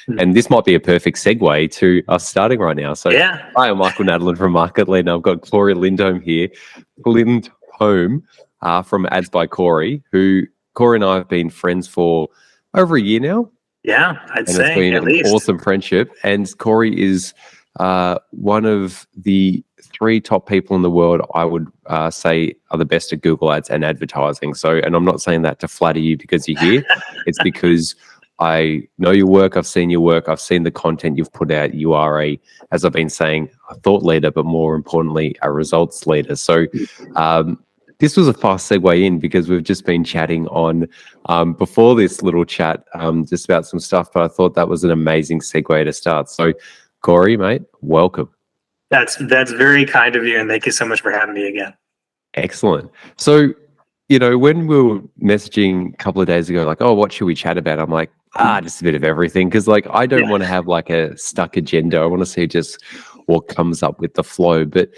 And this might be a perfect segue to us starting right now. So hi, I'm Michael Nadlin from Market Lead, and I've got Cory Lindholm here. Lindholm from Ads by Cory, who Cory and I have been friends for over a year now. Yeah, I'd say it's been at an least. Awesome friendship. And Cory is one of the 3 top people in the world I would say are the best at Google Ads and advertising. So, and I'm not saying that to flatter you because you're here. It's because I know your work. I've seen your work. I've seen the content you've put out. You are as I've been saying, a thought leader, but more importantly, a results leader. So this was a fast segue in because we've just been chatting on before this little chat just about some stuff, but I thought that was an amazing segue to start. So Cory, mate, welcome. That's very kind of you, and thank you so much for having me again. Excellent. So, when we were messaging a couple of days ago, like, oh, what should we chat about? I'm like, just a bit of everything, because like I don't want to have like a stuck agenda. I want to see just what comes up with the flow. But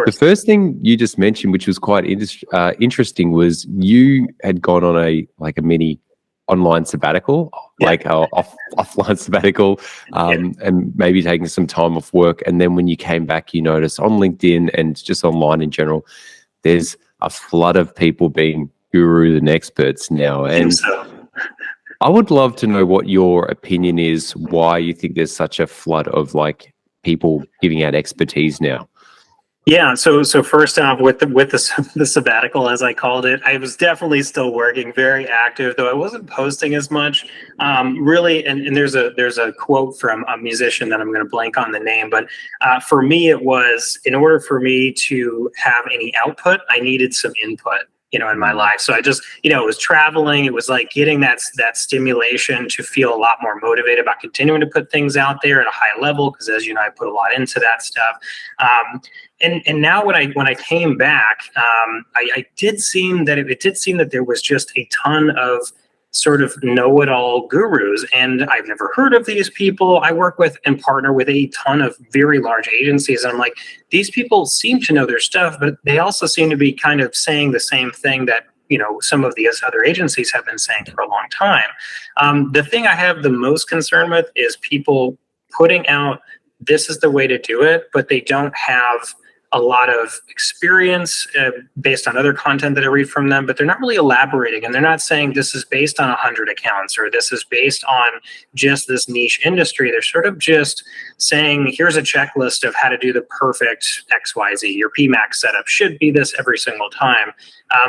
the first thing you just mentioned, which was quite interesting, was you had gone on a mini online sabbatical, like offline sabbatical, and maybe taking some time off work. And then when you came back, you noticed on LinkedIn and just online in general, there's a flood of people being gurus and experts now. And I would love to know what your opinion is, why you think there's such a flood of like people giving out expertise now. Yeah, so first off, with the sabbatical, as I called it, I was definitely still working, very active, though I wasn't posting as much. Really, and there's a quote from a musician that I'm going to blank on the name, but for me, it was, in order for me to have any output, I needed some input, in my life. So I just, it was traveling. It was like getting that stimulation to feel a lot more motivated about continuing to put things out there at a high level, because as you know, I put a lot into that stuff. And now when I came back, I did seem that it did seem that there was just a ton of sort of know-it-all gurus, and I've never heard of these people. I work with and partner with a ton of very large agencies, and I'm like, these people seem to know their stuff, but they also seem to be kind of saying the same thing that some of these other agencies have been saying for a long time. The thing I have the most concern with is people putting out, this is the way to do it, but they don't have a lot of experience based on other content that I read from them, but they're not really elaborating, and they're not saying this is based on 100 accounts or this is based on just this niche industry. They're sort of just saying, here's a checklist of how to do the perfect XYZ. Your PMAX setup should be this every single time.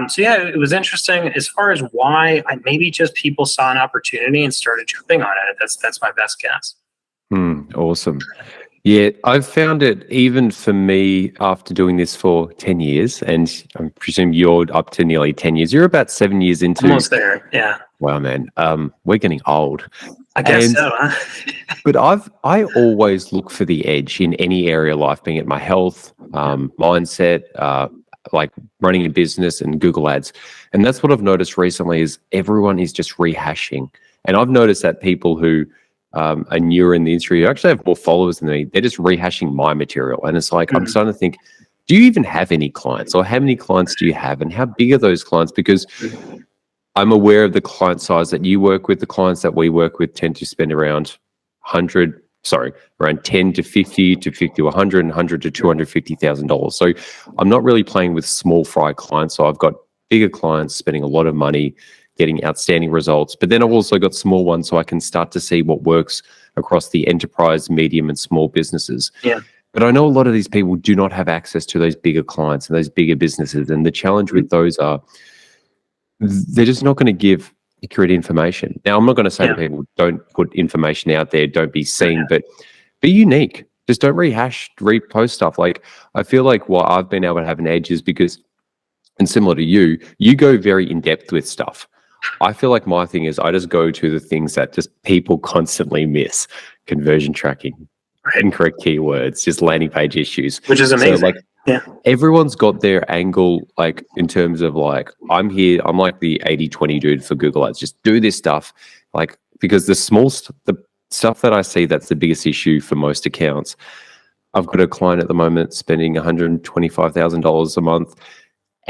So yeah, it was interesting as far as why. Maybe just people saw an opportunity and started jumping on it. That's my best guess. Awesome. Yeah, I've found it, even for me, after doing this for 10 years, and I presume you're up to nearly 10 years. You're about 7 years into... Almost there, yeah. Wow, man. We're getting old. I guess so, huh? But I always look for the edge in any area of life, being it my health, mindset, like running a business and Google Ads. And that's what I've noticed recently is everyone is just rehashing. And I've noticed that people who are newer in the industry, who actually have more followers than me, they're just rehashing my material. And it's like, I'm starting to think, do you even have any clients, or how many clients do you have, and how big are those clients? Because I'm aware of the client size that you work with. The clients that we work with tend to spend around around 10 to 50 to 50 to 100 and 100 to $250,000. So I'm not really playing with small fry clients. So I've got bigger clients spending a lot of money, getting outstanding results. But then I've also got small ones, so I can start to see what works across the enterprise, medium, and small businesses. Yeah. But I know a lot of these people do not have access to those bigger clients and those bigger businesses. And the challenge with those are they're just not going to give accurate information. Now, I'm not going to say to people, don't put information out there, don't be seen, but be unique. Just don't repost stuff. Like, I feel like what I've been able to have an edge is because, and similar to you, you go very in-depth with stuff. I feel like my thing is I just go to the things that just people constantly miss: conversion tracking, incorrect keywords, just landing page issues. Which is amazing. So, like, everyone's got their angle, like, in terms of like, I'm here, I'm like the 80-20 dude for Google Ads. Just do this stuff. Like, because the stuff that I see that's the biggest issue for most accounts. I've got a client at the moment spending $125,000 a month,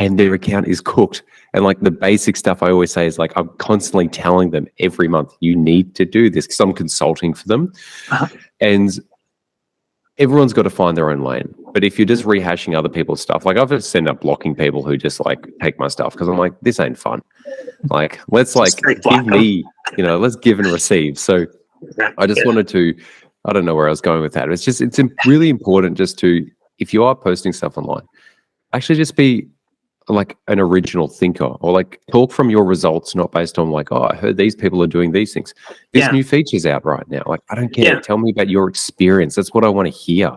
and their account is cooked. And like the basic stuff I always say is like, I'm constantly telling them every month, you need to do this because I'm consulting for them. And everyone's got to find their own lane. But if you're just rehashing other people's stuff, like I've just ended up blocking people who just like take my stuff because I'm like, this ain't fun. Like, let's like give me, let's give and receive. So I just wanted to, I don't know where I was going with that. It's really important just to, if you are posting stuff online, actually just be like an original thinker, or like talk from your results, not based on like, oh, I heard these people are doing these things. This new feature's out right now. Like, I don't care. Tell me about your experience. That's what I want to hear.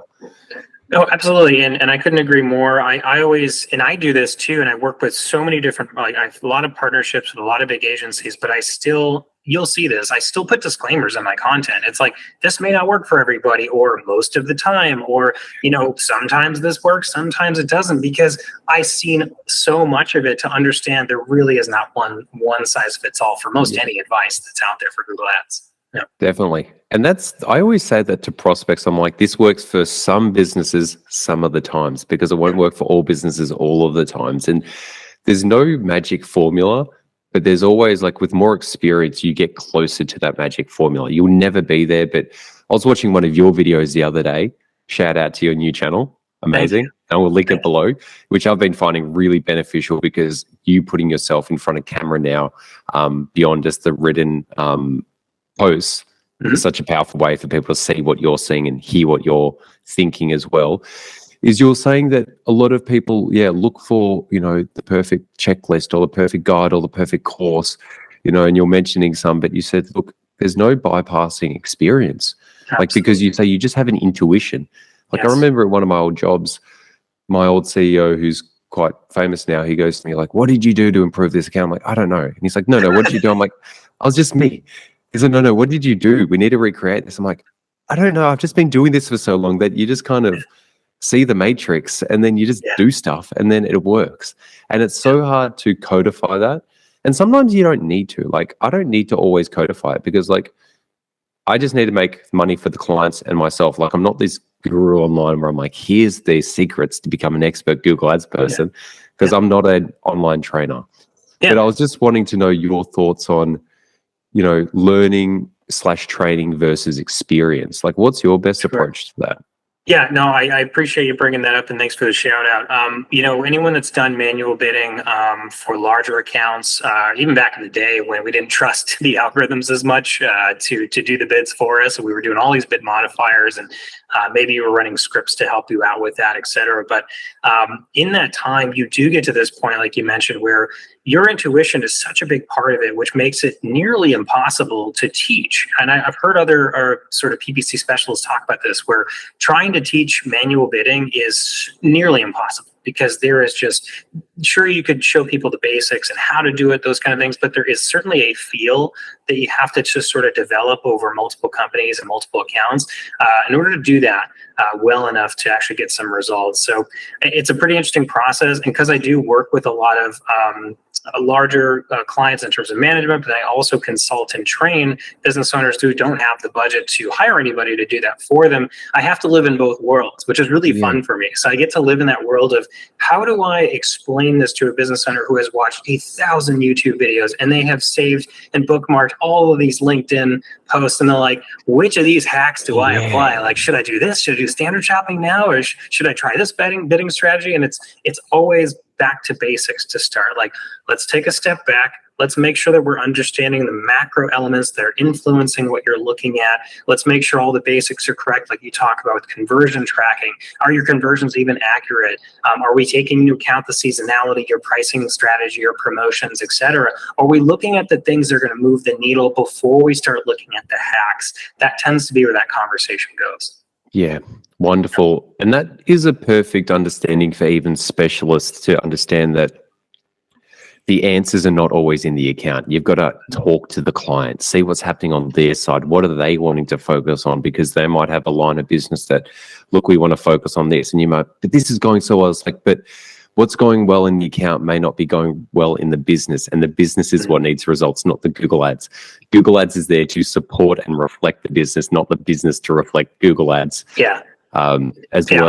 Oh, absolutely. And I couldn't agree more. I always, and I do this too, and I work with so many different, like I have a lot of partnerships with a lot of big agencies, but you'll see this, I still put disclaimers in my content. It's like, this may not work for everybody, or most of the time, or, sometimes this works, sometimes it doesn't, because I've seen so much of it to understand there really is not one size fits all for most any advice that's out there for Google Ads. Yeah. Definitely. And I always say that to prospects. I'm like, this works for some businesses some of the times, because it won't work for all businesses all of the times. And there's no magic formula, but there's always, like, with more experience, you get closer to that magic formula. You'll never be there. But I was watching one of your videos the other day. Shout out to your new channel. Amazing. And we'll link it below, which I've been finding really beneficial, because you putting yourself in front of camera now, beyond just the written posts, is such a powerful way for people to see what you're seeing and hear what you're thinking as well. Is you're saying that a lot of people, look for, the perfect checklist or the perfect guide or the perfect course, and you're mentioning some, but you said, look, there's no bypassing experience. Absolutely. Like, because you say you just have an intuition. Like, I remember at one of my old jobs, my old CEO, who's quite famous now, he goes to me like, what did you do to improve this account? I'm like, I don't know. And he's like, no, what did you do? I'm like, I was just me. He's like, no, what did you do? We need to recreate this. I'm like, I don't know. I've just been doing this for so long that you just kind of see the matrix, and then you just do stuff, and then it works. And it's so hard to codify that. And sometimes you don't need to. Like, I don't need to always codify it, because like, I just need to make money for the clients and myself. Like, I'm not this guru online where I'm like, here's the secrets to become an expert Google Ads person, because I'm not an online trainer. But I was just wanting to know your thoughts on, learning / training versus experience. Like, what's your best approach to that? Yeah, no, I appreciate you bringing that up, and thanks for the shout out. Anyone that's done manual bidding for larger accounts, even back in the day when we didn't trust the algorithms as much to do the bids for us, and we were doing all these bid modifiers, and maybe you were running scripts to help you out with that, et cetera. But in that time, you do get to this point, like you mentioned, where your intuition is such a big part of it, which makes it nearly impossible to teach. And I've heard other sort of PPC specialists talk about this, where trying to teach manual bidding is nearly impossible, because there is just, sure, you could show people the basics and how to do it, those kind of things, but there is certainly a feel that you have to just sort of develop over multiple companies and multiple accounts in order to do that well enough to actually get some results. So it's a pretty interesting process. And because I do work with a lot of larger clients in terms of management, but I also consult and train business owners who don't have the budget to hire anybody to do that for them. I have to live in both worlds, which is really fun for me. So I get to live in that world of, how do I explain this to a business owner who has watched 1,000 YouTube videos, and they have saved and bookmarked all of these LinkedIn posts, and they're like, which of these hacks do I apply? Like, should I do this? Should I do standard shopping now? Or should I try this bidding strategy? And it's always back to basics to start. Like, let's take a step back. Let's make sure that we're understanding the macro elements that are influencing what you're looking at. Let's make sure all the basics are correct, like you talk about with conversion tracking. Are your conversions even accurate? Are we taking into account the seasonality, your pricing strategy, your promotions, et cetera? Are we looking at the things that are going to move the needle before we start looking at the hacks? That tends to be where that conversation goes. Yeah, wonderful. And that is a perfect understanding for even specialists to understand that the answers are not always in the account. You've got to talk to the client, see what's happening on their side. What are they wanting to focus on? Because they might have a line of business that, look, we want to focus on this. And you might, but this is going so well. It's like, but what's going well in the account may not be going well in the business. And the business is what needs results, not the Google Ads. Google Ads is there to support and reflect the business, not the business to reflect Google Ads. Yeah. As well.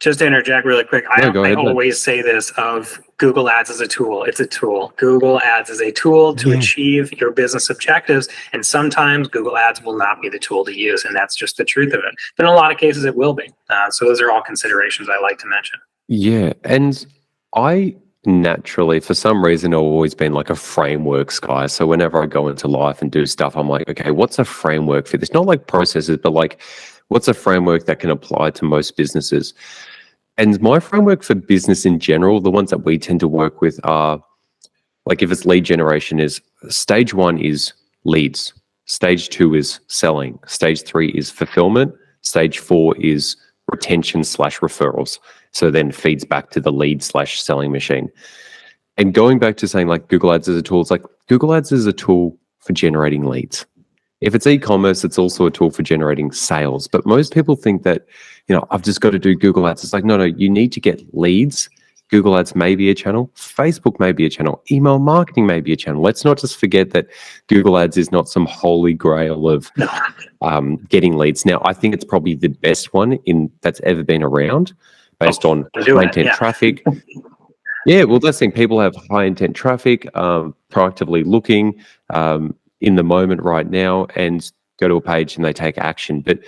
Just to interject really quick, No, go I ahead, man. always say this of Google Ads as a tool. It's a tool. Google Ads is a tool to achieve your business objectives. And sometimes Google Ads will not be the tool to use. And that's just the truth of it. But in a lot of cases, it will be. So those are all considerations I like to mention. Yeah. And I naturally, for some reason, I've always been like a frameworks guy. So whenever I go into life and do stuff, I'm like, okay, what's a framework for this? Not like processes, but like, what's a framework that can apply to most businesses? And my framework for business in general, the ones that we tend to work with are, like if it's lead generation, is stage 1 is leads. Stage 2 is selling. Stage 3 is fulfillment. Stage 4 is retention/referrals. So then feeds back to the lead/selling machine. And going back to saying like Google Ads as a tool, it's like Google Ads is a tool for generating leads. If it's e-commerce, it's also a tool for generating sales. But most people think that, I've just got to do Google Ads. It's like, no, you need to get leads. Google Ads may be a channel. Facebook may be a channel. Email marketing may be a channel. Let's not just forget that Google Ads is not some holy grail of getting leads. Now, I think it's probably the best one that's ever been around based on high intent traffic. Yeah, well, that's the thing. People have high intent traffic, proactively looking in the moment right now, and go to a page and they take action. But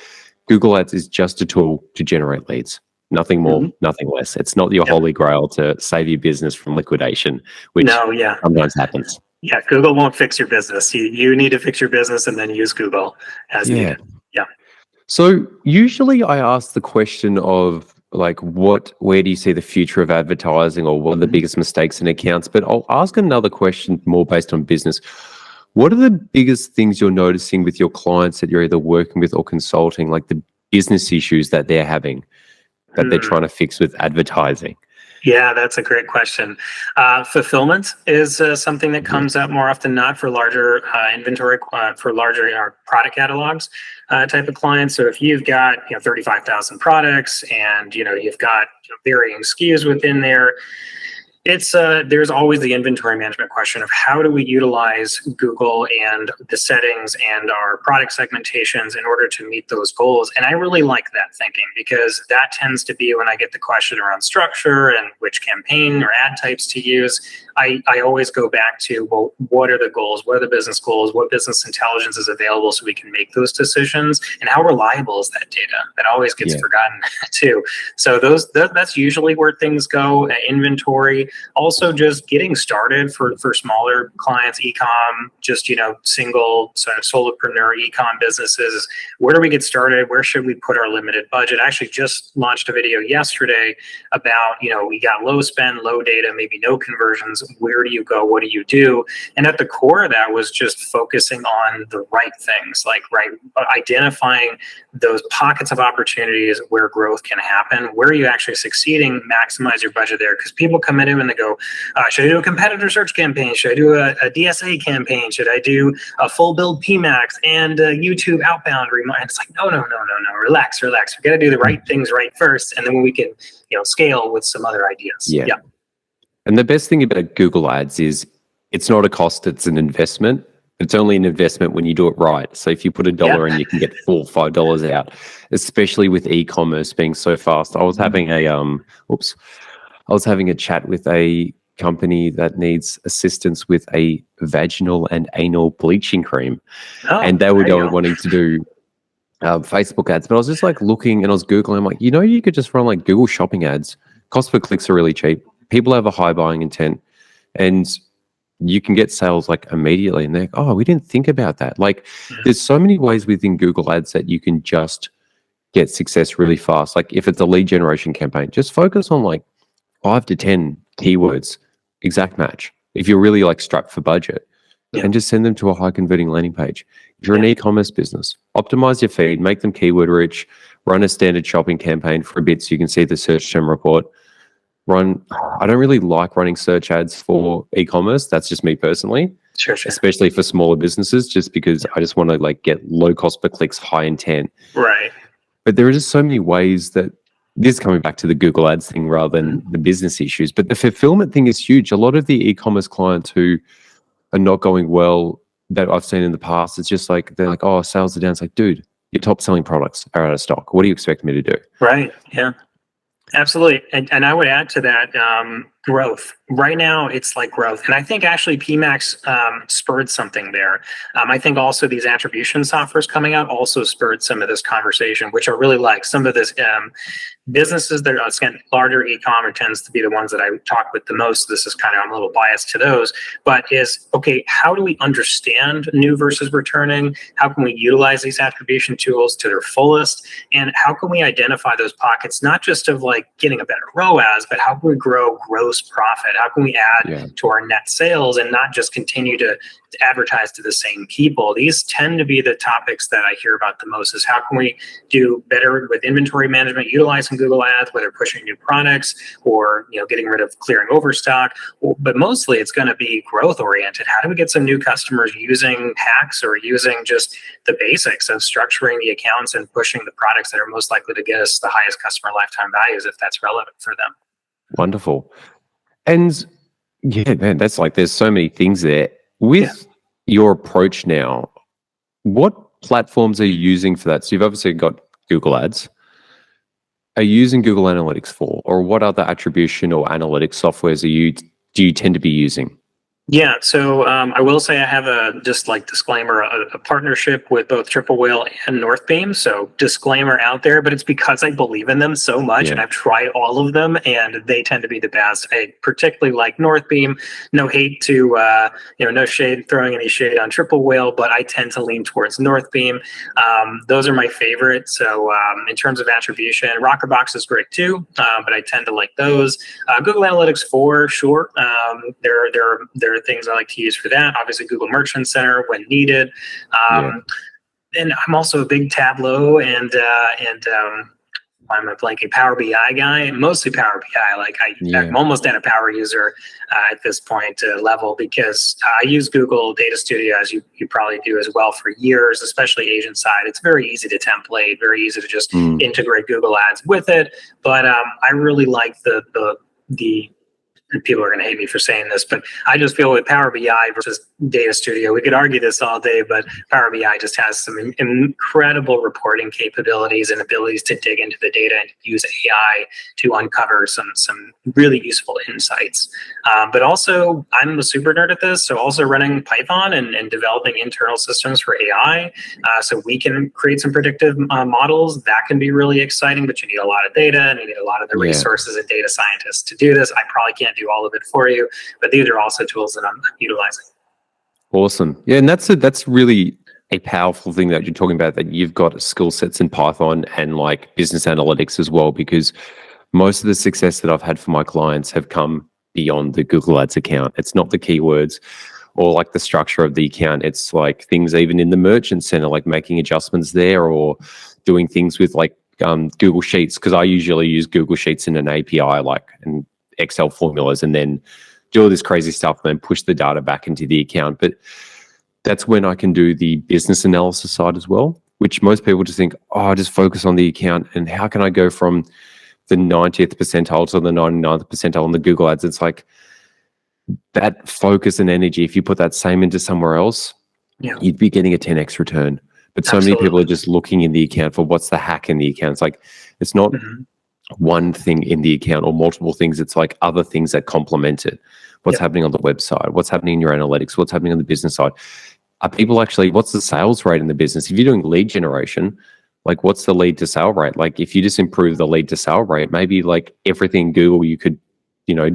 Google Ads is just a tool to generate leads. Nothing more, nothing less. It's not your holy grail to save your business from liquidation, which sometimes happens. Yeah, Google won't fix your business. You need to fix your business and then use Google as needed. Yeah. So usually I ask the question of like, where do you see the future of advertising, or what are the biggest mistakes in accounts? But I'll ask another question more based on business. What are the biggest things you're noticing with your clients that you're either working with or consulting, like the business issues that they're having, that they're trying to fix with advertising? Yeah, that's a great question. Fulfillment is something that comes up more often, not for larger inventory, for larger product catalogs type of clients. So if you've got 35,000 products and you've got varying SKUs within there, it's there's always the inventory management question of how do we utilize Google and the settings and our product segmentations in order to meet those goals. And I really like that thinking, because that tends to be when I get the question around structure and which campaign or ad types to use. I always go back to, well, what are the goals? What are the business goals? What business intelligence is available so we can make those decisions? And how reliable is that data? That always gets forgotten too. So that's usually where things go. Inventory, also just getting started for smaller clients, e-com, just single sort of solopreneur e-com businesses. Where do we get started? Where should we put our limited budget? I actually just launched a video yesterday about we got low spend, low data, maybe no conversions. Where do you go? What do you do? And at the core of that was just focusing on the right things, like identifying those pockets of opportunities where growth can happen. Where are you actually succeeding? Maximize your budget there, because people come in and they go, should I do a competitor search campaign? Should I do a DSA campaign? Should I do a full build PMAX and YouTube outbound? And it's like, no, relax. We got to do the right things right first, and then we can scale with some other ideas. Yeah. And the best thing about Google Ads is it's not a cost, it's an investment. It's only an investment when you do it right. So if you put $1 in, you can get $4 or $5 out, especially with e-commerce being so fast. I was having a chat with a company that needs assistance with a vaginal and anal bleaching cream. And they were wanting to do Facebook ads. But I was just like looking, and I was Googling, I'm like, you could just run like Google shopping ads. Cost per clicks are really cheap. People have a high buying intent, and you can get sales like immediately. And they're like, oh, we didn't think about that. Like there's so many ways within Google Ads that you can just get success really fast. Like if it's a lead generation campaign, just focus on like 5 to 10 keywords, exact match. If you're really like strapped for budget, and just send them to a high converting landing page. If you're an e-commerce business, optimize your feed, make them keyword rich, run a standard shopping campaign for a bit so you can see the search term report. I don't really like running search ads for e-commerce. That's just me personally. Sure. Especially for smaller businesses, just because I just want to like get low cost per clicks, high intent. Right. But there are just so many ways that this is coming back to the Google Ads thing rather than the business issues. But the fulfillment thing is huge. A lot of the e-commerce clients who are not going well that I've seen in the past, it's just like, they're like, oh, sales are down. It's like, dude, your top selling products are out of stock. What do you expect me to do? Right. Yeah. Absolutely. And I would add to that growth. Right now, it's like growth. And I think actually PMAX spurred something there. I think also these attribution softwares coming out also spurred some of this conversation, which I really like. Some of this businesses that are, again, larger e-commerce tends to be the ones that I talk with the most. This is kind of, I'm a little biased to those, but is, okay, how do we understand new versus returning? How can we utilize these attribution tools to their fullest? And how can we identify those pockets, not just of like getting a better ROAS, but how can we grow gross profit? How can we add to our net sales and not just continue to advertise to the same people? These tend to be the topics that I hear about the most, is how can we do better with inventory management, utilizing Google Ads, whether pushing new products or getting rid of clearing overstock. But mostly it's going to be growth oriented. How do we get some new customers using hacks or using just the basics of structuring the accounts and pushing the products that are most likely to get us the highest customer lifetime values if that's relevant for them? Wonderful. And yeah, man, that's like, there's so many things there. With your approach now, what platforms are you using for that? So you've obviously got Google Ads. Are you using Google Analytics for, or what other attribution or analytics softwares do you tend to be using? Yeah, so I will say I have a, just like disclaimer, a partnership with both Triple Whale and Northbeam. So disclaimer out there, but it's because I believe in them so much and I've tried all of them and they tend to be the best. I particularly like Northbeam. No hate to, no shade, throwing any shade on Triple Whale, but I tend to lean towards Northbeam. Those are my favorite. So in terms of attribution, Rockerbox is great too, but I tend to like those. Google Analytics for sure. There are things I like to use for that. Obviously, Google Merchant Center when needed. And I'm also a big Tableau and I'm a blanking Power BI guy, mostly Power BI. I'm almost at a power user at this point level, because I use Google Data Studio, as you probably do as well, for years, especially agent side. It's very easy to template, very easy to just integrate Google Ads with it. But I really like the and people are going to hate me for saying this, but I just feel with Power BI versus Data Studio, we could argue this all day, but Power BI just has some incredible reporting capabilities and abilities to dig into the data and use AI to uncover some really useful insights. But also, I'm a super nerd at this, so also running Python and developing internal systems for AI, so we can create some predictive models. That can be really exciting, but you need a lot of data and you need a lot of the resources and data scientists to do this. I probably can't do all of it for you, but these are also tools that I'm utilizing. Awesome. Yeah, and that's really a powerful thing that you're talking about, that you've got skill sets in Python and like business analytics as well, because most of the success that I've had for my clients have come beyond the Google Ads account. It's not the keywords or like the structure of the account. It's like things even in the Merchant Center, like making adjustments there or doing things with like Google Sheets, because I usually use Google Sheets in an API, and Excel formulas, and then do all this crazy stuff and then push the data back into the account. But that's when I can do the business analysis side as well, which most people just think, oh, just focus on the account. And how can I go from the 90th percentile to the 99th percentile on the Google Ads? It's like that focus and energy, if you put that same into somewhere else, you'd be getting a 10x return. But so many people are just looking in the account for what's the hack in the account. It's like, it's not one thing in the account or multiple things. It's like other things that complement it. What's happening on the website? What's happening in your analytics? What's happening on the business side? Are people actually, what's the sales rate in the business? If you're doing lead generation, like what's the lead to sale rate? Like if you just improve the lead to sale rate, maybe like everything Google, you could,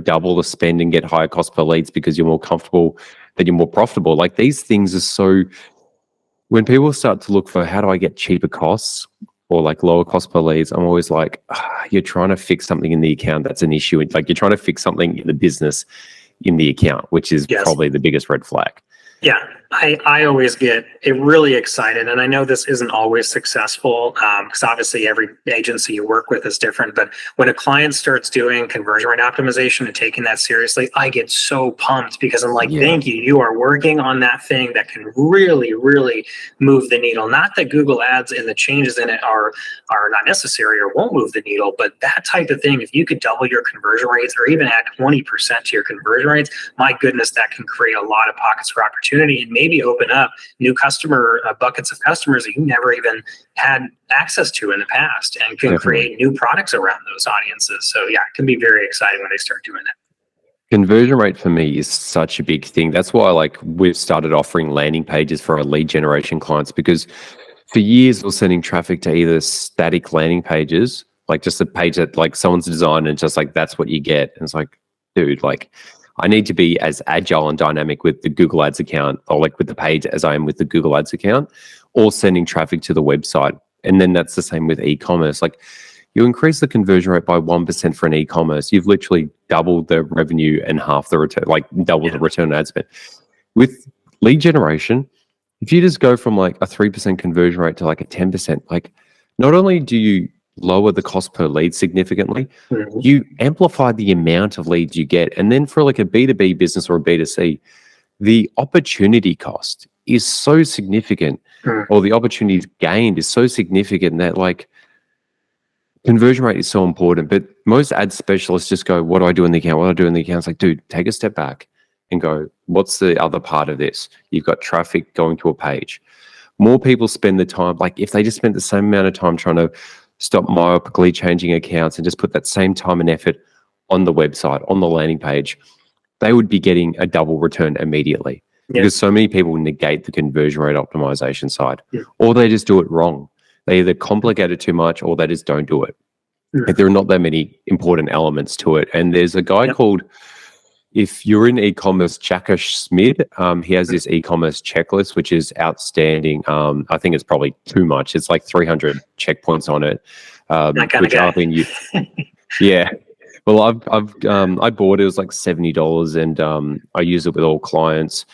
double the spend and get higher cost per leads because you're more comfortable, that you're more profitable. Like these things are so, when people start to look for how do I get cheaper costs or like lower cost per leads, I'm always like, you're trying to fix something in the account that's an issue. It's like you're trying to fix something in the business in the account, which is probably the biggest red flag. Yeah, I always get really excited, and I know this isn't always successful because obviously every agency you work with is different, but when a client starts doing conversion rate optimization and taking that seriously, I get so pumped because I'm like, thank you, you are working on that thing that can really, really move the needle. Not that Google Ads and the changes in it are not necessary or won't move the needle, but that type of thing, if you could double your conversion rates or even add 20% to your conversion rates, my goodness, that can create a lot of pockets for opportunity and maybe open up new customer buckets of customers that you never even had access to in the past, and can create new products around those audiences. So yeah, it can be very exciting when they start doing that. Conversion rate for me is such a big thing. That's why like we've started offering landing pages for our lead generation clients, because for years we're sending traffic to either static landing pages, like just a page that like someone's designed and just like that's what you get. And it's like, dude, like I need to be as agile and dynamic with the Google Ads account, or like with the page, as I am with the Google Ads account, or sending traffic to the website. And then that's the same with e-commerce. Like you increase the conversion rate by 1% for an e-commerce, you've literally doubled the revenue and half the return, like double the return on ad spend. With lead generation, if you just go from like a 3% conversion rate to like a 10%, like not only do you lower the cost per lead significantly, you amplify the amount of leads you get. And then for like a B2B business or a B2C, the opportunity cost is so significant, or the opportunities gained is so significant that like conversion rate is so important. But most ad specialists just go, what do I do in the account? What do I do in the account? It's like, dude, take a step back and go, what's the other part of this? You've got traffic going to a page. More people spend the time, like if they just spent the same amount of time trying to stop myopically changing accounts and just put that same time and effort on the website, on the landing page, they would be getting a double return immediately. Because so many people negate the conversion rate optimization side, or they just do it wrong. They either complicate it too much or they just don't do it. There are not that many important elements to it. And there's a guy called, if you're in e-commerce, Jacka Schmid, he has this e-commerce checklist, which is outstanding. I think it's probably too much. It's like 300 checkpoints on it, which I've been using. Yeah. Well, I bought it. It was like $70, and I use it with all clients.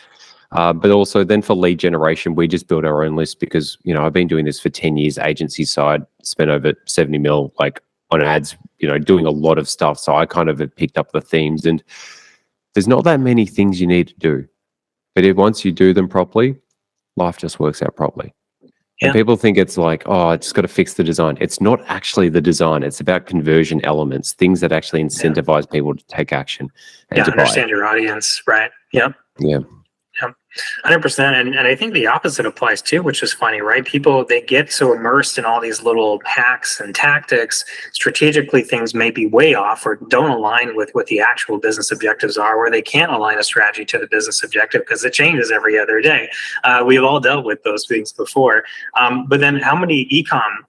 But also then for lead generation, we just build our own list because, you know, I've been doing this for 10 years, agency side, spent over 70 mil, like on ads, you know, doing a lot of stuff. So I kind of have picked up the themes, and there's not that many things you need to do. But if once you do them properly, life just works out properly. And people think it's like, oh, I just got to fix the design. It's not actually the design. It's about conversion elements, things that actually incentivize people to take action and to understand your audience, right? Yeah. 100%. And I think the opposite applies too, which is funny, right? People, they get so immersed in all these little hacks and tactics. Strategically, things may be way off or don't align with what the actual business objectives are, where they can't align a strategy to the business objective because it changes every other day. We've all dealt with those things before. But then how many e-com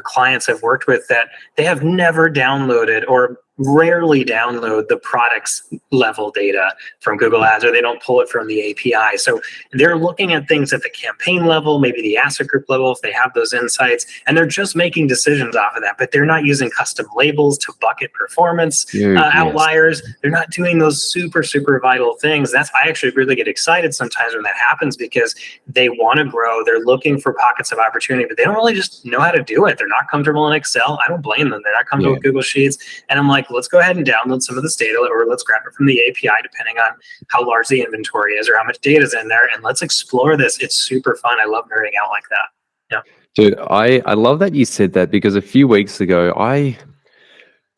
clients I've worked with that they have never downloaded or rarely download the products level data from Google Ads, or they don't pull it from the API. So they're looking at things at the campaign level, maybe the asset group level if they have those insights, and they're just making decisions off of that, but they're not using custom labels to bucket performance outliers. They're not doing those super, super vital things. I actually really get excited sometimes when that happens because they want to grow. They're looking for pockets of opportunity, but they don't really just know how to do it. They're not comfortable in Excel. I don't blame them. They're not comfortable with Google Sheets. And I'm like, let's go ahead and download some of this data, or let's grab it from the API, depending on how large the inventory is or how much data is in there. And let's explore this. It's super fun. I love nerding out like that. Yeah. Dude, I love that you said that, because a few weeks ago,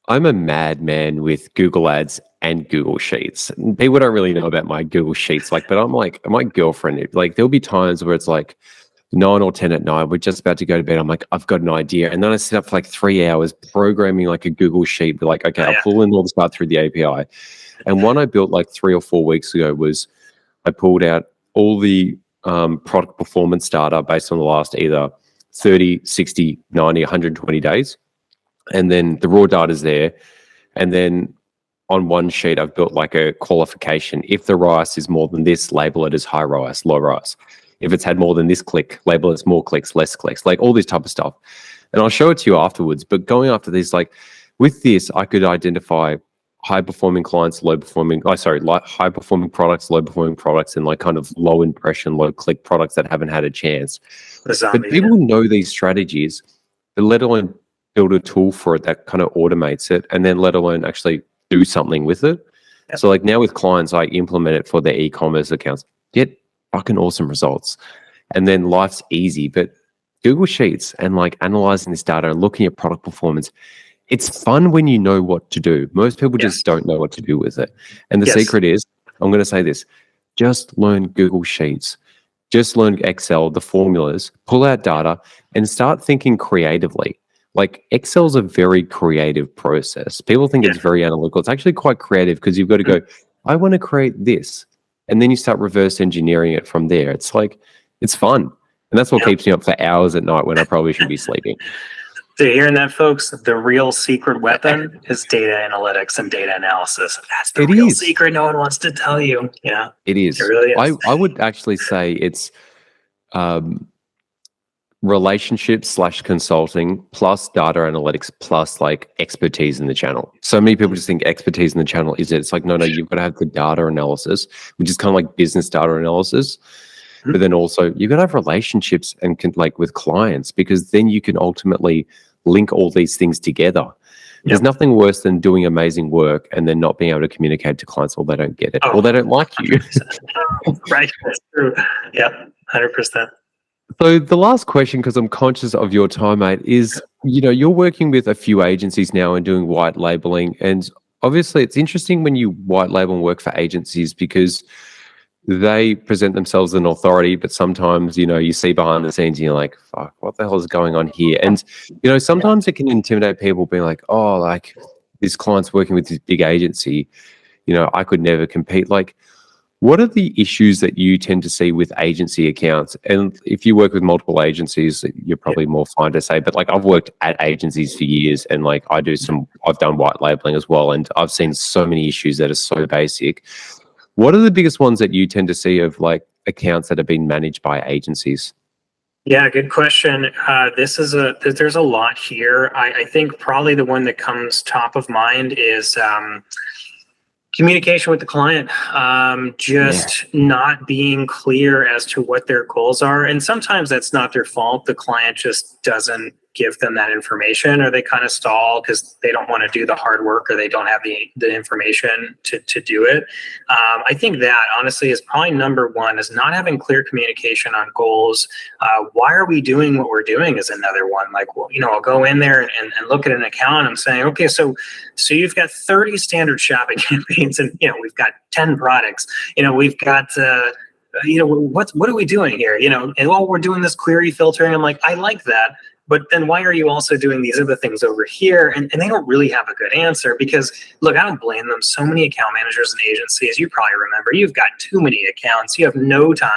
I'm a madman with Google Ads and Google Sheets. People don't really know about my Google Sheets, but I'm like, my girlfriend, like there'll be times where it's like 9 or 10 at night, we're just about to go to bed. I'm like, I've got an idea. And then I sit up for like 3 hours programming like a Google Sheet, but like, okay, I'll pull in all the stuff through the API. And one I built like 3 or 4 weeks ago was I pulled out all the product performance data based on the last either 30, 60, 90, 120 days. And then the raw data is there. And then on one sheet, I've built like a qualification. If the ROAS is more than this, label it as high ROAS, low ROAS. If it's had more than this click, label it as more clicks, less clicks, like all this type of stuff. And I'll show it to you afterwards. But going after this, like with this, I could identify high-performing clients, high-performing products, low-performing products, and like kind of low-impression, low-click products that haven't had a chance. But people know these strategies, but let alone build a tool for it that kind of automates it, and then let alone actually do something with it. Yep. So like now with clients, I implement it for their e-commerce accounts. Get fucking awesome results. And then life's easy. But Google Sheets and like analyzing this data and looking at product performance, it's fun when you know what to do. Most people just don't know what to do with it. And the secret is, I'm going to say this, just learn Google Sheets, just learn Excel, the formulas, pull out data, and start thinking creatively. Like, Excel's a very creative process. People think it's very analytical. It's actually quite creative because you've got to go, I want to create this. And then you start reverse engineering it from there. It's like, it's fun. And that's what keeps me up for hours at night when I probably should be sleeping. So you're hearing that, folks? The real secret weapon is data analytics and data analysis. That's the real secret no one wants to tell you. Yeah, it is. It really is. I would actually say it's relationships / consulting plus data analytics plus like expertise in the channel. So many people just think expertise in the channel is it. It's like, no, you've got to have the data analysis, which is kind of like business data analysis. But then also you've got to have relationships and like with clients, because then you can ultimately link all these things together. There's nothing worse than doing amazing work and then not being able to communicate to clients, or they don't get it, or they don't like you. Right, that's true. Yep, 100%. So the last question, because I'm conscious of your time, mate, is, you're working with a few agencies now and doing white labeling. And obviously it's interesting when you white label and work for agencies, because they present themselves as an authority, but sometimes, you see behind the scenes and you're like, fuck, what the hell is going on here? And, sometimes it can intimidate people being like, oh, like this client's working with this big agency, I could never compete. Like, what are the issues that you tend to see with agency accounts? And if you work with multiple agencies, you're probably more fine to say, but like, I've worked at agencies for years, and like I've done white labeling as well. And I've seen so many issues that are so basic. What are the biggest ones that you tend to see of like accounts that have been managed by agencies? Yeah, good question. There's a lot here. I think probably the one that comes top of mind is communication with the client, not being clear as to what their goals are. And sometimes that's not their fault. The client just doesn't give them that information, or they kind of stall because they don't want to do the hard work, or they don't have the information to do it. I think that honestly is probably number one, is not having clear communication on goals. Why are we doing what we're doing is another one. Like, well, I'll go in there and look at an account, and I'm saying, okay, so you've got 30 standard shopping campaigns, and we've got 10 products, we've got what are we doing here? And we're doing this query filtering. I'm like, I like that. But then why are you also doing these other things over here? And they don't really have a good answer, because, look, I don't blame them. So many account managers and agencies, you probably remember, you've got too many accounts. You have no time.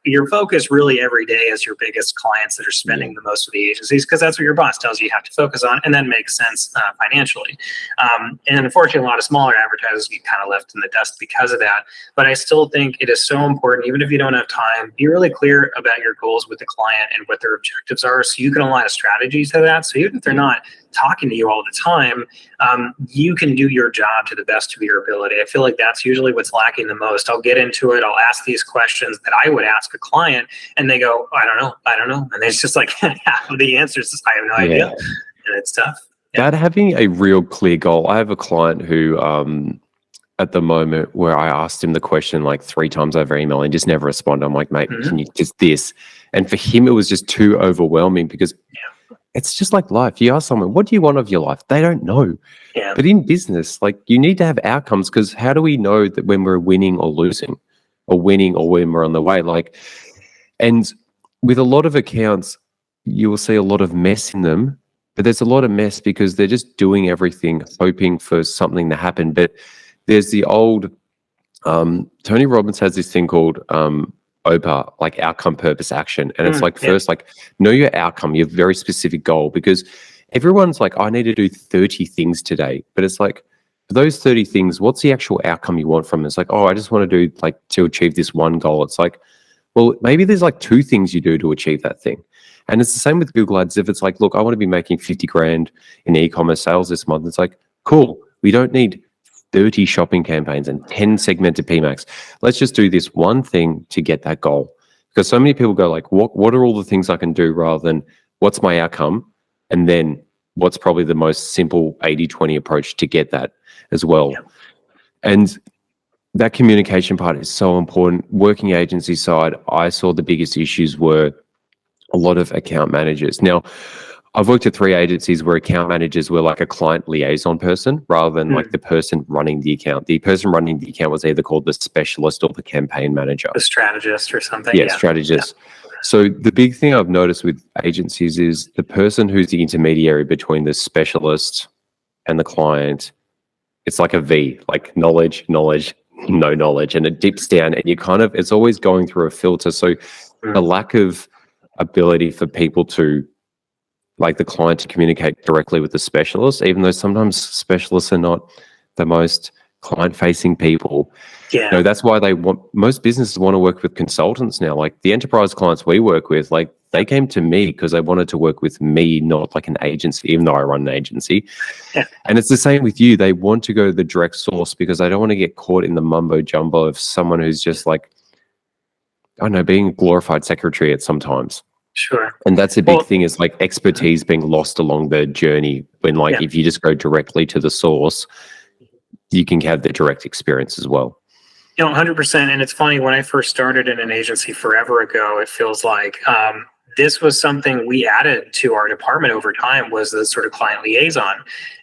Your focus really every day is your biggest clients that are spending the most with the agencies, because that's what your boss tells you have to focus on, and that makes sense financially. And unfortunately, a lot of smaller advertisers get kind of left in the dust because of that. But I still think it is so important, even if you don't have time, be really clear about your goals with the client and what their objectives are, so you can align a strategy to that. So even if they're not talking to you all the time, you can do your job to the best of your ability. I feel like that's usually what's lacking the most. I'll get into it. I'll ask these questions that I would ask a client, and they go, I don't know. And it's just like half of the answers is, I have no idea. And it's tough. That having a real clear goal. I have a client who, at the moment, where I asked him the question like 3 times over email and just never responded. I'm like, mate, can you just this? And for him, it was just too overwhelming, because it's just like life. You ask someone, what do you want of your life? They don't know. Yeah. But in business, like, you need to have outcomes, because how do we know that when we're winning or losing, or winning or when we're on the way? Like, and with a lot of accounts, you will see a lot of mess in them, but there's a lot of mess because they're just doing everything, hoping for something to happen. But there's the old, Tony Robbins has this thing called OPA, like outcome, purpose, action. And it's like, first, like, know your outcome, your very specific goal, because everyone's like, I need to do 30 things today. But it's like, for those 30 things, what's the actual outcome you want from it? It's like, oh, I just want to do like to achieve this one goal. It's like, well, maybe there's like 2 things you do to achieve that thing. And it's the same with Google Ads. If it's like, look, I want to be making 50 grand in e-commerce sales this month. It's like, cool, we don't need 30 shopping campaigns and 10 segmented PMAX. Let's just do this one thing to get that goal. Because so many people go like, what are all the things I can do, rather than what's my outcome, and then what's probably the most simple 80-20 approach to get that as well. Yeah. And that communication part is so important. Working agency side, I saw the biggest issues were a lot of account managers. Now, I've worked at 3 agencies where account managers were like a client liaison person rather than like the person running the account. The person running the account was either called the specialist or the campaign manager. The strategist or something. Yeah, strategist. Yeah. So the big thing I've noticed with agencies is the person who's the intermediary between the specialist and the client, it's like a V, like knowledge, no knowledge, and it dips down and it's always going through a filter. So the lack of ability for people to, like the client, to communicate directly with the specialist, even though sometimes specialists are not the most client-facing people. Yeah. That's why most businesses want to work with consultants now. Like the enterprise clients we work with, like they came to me because they wanted to work with me, not like an agency, even though I run an agency. Yeah. And it's the same with you. They want to go to the direct source because they don't want to get caught in the mumbo jumbo of someone who's just like, I don't know, being a glorified secretary at sometimes. Sure. And that's a big thing, is like expertise being lost along the journey when if you just go directly to the source, you can have the direct experience as well. 100%. And it's funny, when I first started in an agency forever ago, it feels like this was something we added to our department over time, was the sort of client liaison.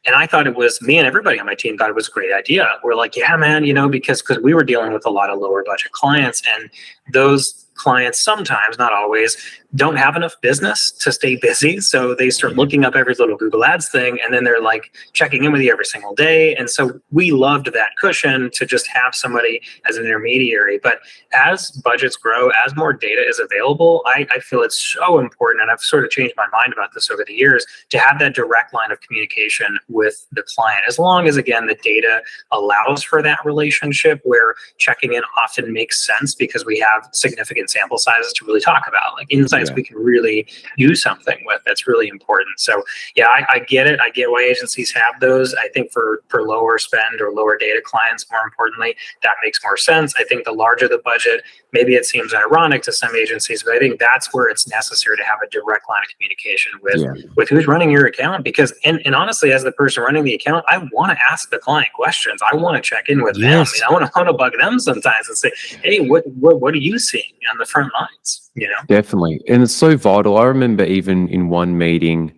And I thought it was, me and everybody on my team thought it was a great idea. We're like, yeah, man, because we were dealing with a lot of lower budget clients, and those clients sometimes, not always, don't have enough business to stay busy. So they start looking up every little Google Ads thing, and then they're like checking in with you every single day. And so we loved that cushion to just have somebody as an intermediary. But as budgets grow, as more data is available, I feel it's so important, and I've sort of changed my mind about this over the years, to have that direct line of communication with the client, as long as, again, the data allows for that relationship where checking in often makes sense because we have significant sample sizes to really talk about, like insights we can really do something with. That's really important. So yeah, I get it. I get why agencies have those. I think for lower spend or lower data clients, more importantly, that makes more sense. I think the larger the budget, maybe it seems ironic to some agencies, but I think that's where it's necessary to have a direct line of communication with who's running your account. Because, and honestly, as the person running the account, I want to ask the client questions. I want to check in with them. I want to bug them sometimes and say, hey, what are you seeing on the front lines? Definitely. And it's so vital. I remember even in one meeting,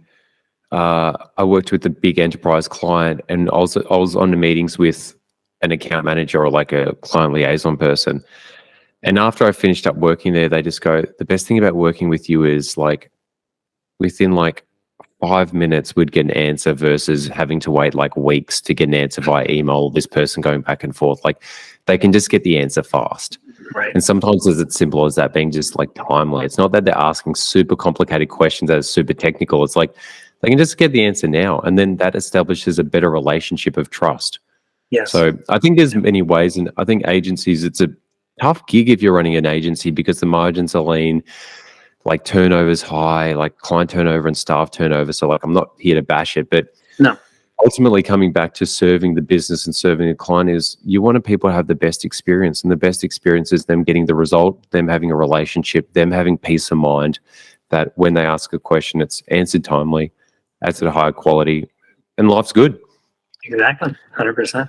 I worked with a big enterprise client, and I was on the meetings with an account manager or like a client liaison person. And after I finished up working there, they just go, the best thing about working with you is like within like 5 minutes we'd get an answer versus having to wait like weeks to get an answer via email, this person going back and forth. Like they can just get the answer fast. Right. And sometimes it's as simple as that, being just like timely. It's not that they're asking super complicated questions that are super technical. It's like they can just get the answer now, and then that establishes a better relationship of trust. Yes. So I think there's many ways, and I think agencies, it's a tough gig if you're running an agency because the margins are lean, like turnover's high, like client turnover and staff turnover. So like I'm not here to bash it, but no. Ultimately, coming back to serving the business and serving the client, is you want people to have the best experience, and the best experience is them getting the result, them having a relationship, them having peace of mind that when they ask a question, it's answered timely, at a higher quality, and life's good. Exactly, 100%.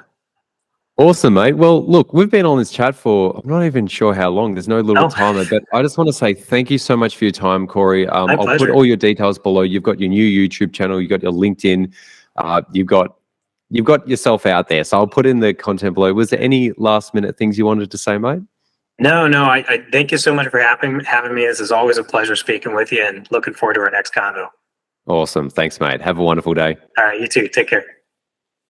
Awesome, mate. Well, look, we've been on this chat for, I'm not even sure how long. There's no little timer, but I just want to say thank you so much for your time, Cory. I'll put all your details below. You've got your new YouTube channel, you've got your LinkedIn. You've got yourself out there, so I'll put in the content below. Was there any last minute things you wanted to say, mate? No. I thank you so much for having me. This is always a pleasure speaking with you, and looking forward to our next convo. Awesome. Thanks, mate. Have a wonderful day. All right, you too. Take care.